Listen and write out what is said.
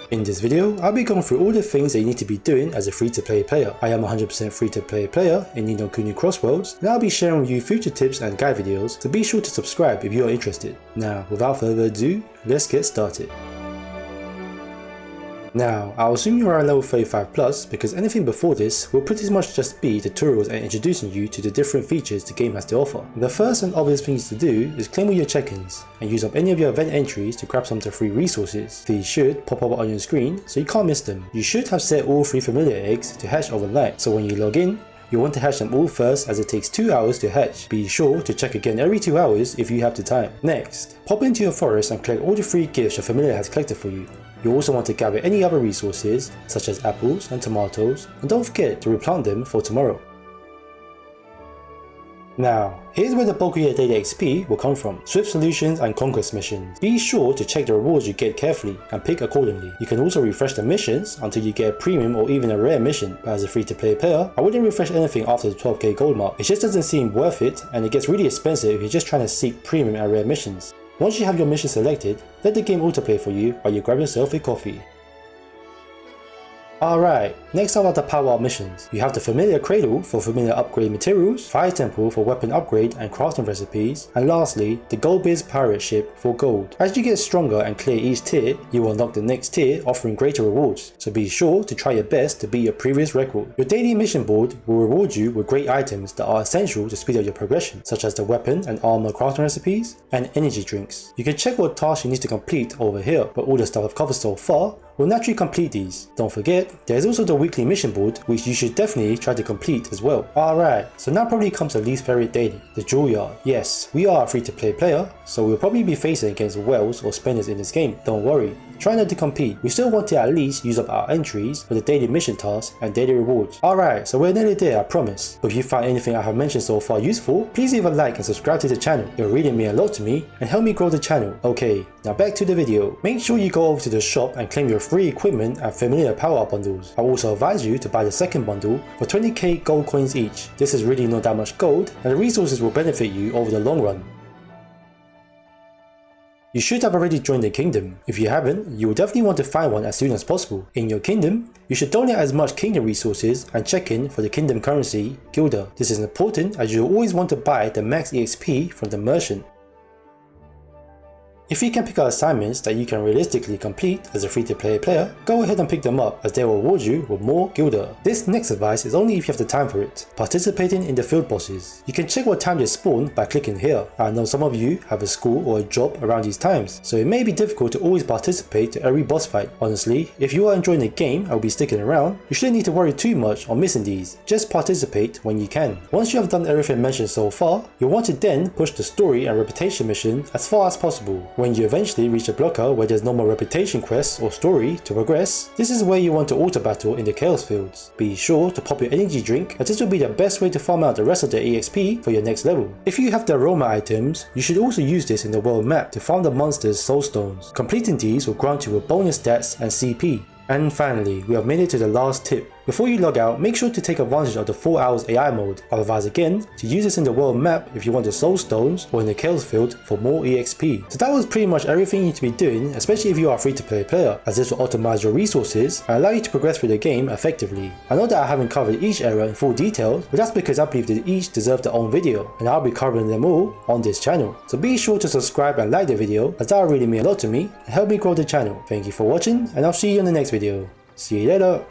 In this video, I'll be going through all the things that you need to be doing as a free-to-play player. I am a 100% free-to-play player in Kuni Crossworlds, and I'll be sharing with you future tips and guide videos, so be sure to subscribe if you are interested. Now, without further ado, let's get started. Now, I'll assume you're around level 35 plus because anything before this will pretty much just be tutorials and introducing you to the different features the game has to offer. The first and obvious thing to do is claim all your check-ins and use up any of your event entries to grab some of the free resources. These should pop up on your screen so you can't miss them. You should have set all 3 familiar eggs to hatch overnight, so when you log in, you'll want to hatch them all first as it takes 2 hours to hatch. Be sure to check again every 2 hours if you have the time. Next, pop into your forest and collect all the free gifts your familiar has collected for you. You also want to gather any other resources such as apples and tomatoes, and don't forget to replant them for tomorrow. Now, here's where the bulk of your daily XP will come from: Swift Solutions and Conquest missions. Be sure to check the rewards you get carefully and pick accordingly. You can also refresh the missions until you get a premium or even a rare mission, but as a free-to-play player, I wouldn't refresh anything after the 12k gold mark. It just doesn't seem worth it, and it gets really expensive if you're just trying to seek premium and rare missions. Once you have your mission selected, let the game autoplay for you while you grab yourself a coffee. Alright, next up are the Powwow missions. You have the familiar cradle for familiar upgrade materials, fire temple for weapon upgrade and crafting recipes, and lastly, the gold biz pirate ship for gold. As you get stronger and clear each tier, you will unlock the next tier offering greater rewards, so be sure to try your best to beat your previous record. Your daily mission board will reward you with great items that are essential to speed up your progression, such as the weapon and armor crafting recipes, and energy drinks. You can check what tasks you need to complete over here, but all the stuff I've covered so far will naturally complete these. Don't forget, there is also the weekly mission board, which you should definitely try to complete as well. Alright, so now probably comes the least favorite daily, the jewel yard. Yes, we are a free-to-play player, so we'll probably be facing against whales or spenders in this game. Don't worry, try not to compete. We still want to at least use up our entries for the daily mission tasks and daily rewards. Alright, so we're nearly there, I promise. If you find anything I have mentioned so far useful, please leave a like and subscribe to the channel. It will really mean a lot to me and help me grow the channel. Okay, now back to the video. Make sure you go over to the shop and claim your free equipment and familiar Powwow bundles. I also advise you to buy the second bundle for 20k gold coins each. This is really not that much gold, and the resources will benefit you over the long run. You should have already joined the kingdom. If you haven't, you will definitely want to find one as soon as possible. In your kingdom, you should donate as much kingdom resources and check in for the kingdom currency, Gilda. This is important as you will always want to buy the max EXP from the merchant. If you can pick out assignments that you can realistically complete as a free-to-play player, go ahead and pick them up as they will reward you with more Gilda. This next advice is only if you have the time for it. Participating in the field bosses. You can check what time they spawn by clicking here. I know some of you have a school or a job around these times, so it may be difficult to always participate to every boss fight. Honestly, if you are enjoying the game and will be sticking around, you shouldn't need to worry too much on missing these. Just participate when you can. Once you have done everything mentioned so far, you'll want to then push the story and reputation mission as far as possible. When you eventually reach a blocker where there's no more reputation quests or story to progress, this is where you want to auto battle in the chaos fields. Be sure to pop your energy drink, as this will be the best way to farm out the rest of the EXP for your next level. If you have the aroma items, you should also use this in the world map to farm the monsters' soul stones. Completing these will grant you with bonus stats and CP. And finally, we have made it to the last tip. Before you log out, make sure to take advantage of the 4 hours AI mode. I'll advise again to use this in the world map if you want the soul stones or in the chaos field for more EXP. So that was pretty much everything you need to be doing, especially if you are a free-to-play player, as this will optimize your resources and allow you to progress through the game effectively. I know that I haven't covered each area in full detail, but that's because I believe that each deserve their own video, and I'll be covering them all on this channel. So be sure to subscribe and like the video, as that will really mean a lot to me and help me grow the channel. Thank you for watching, and I'll see you in the next video. See you later.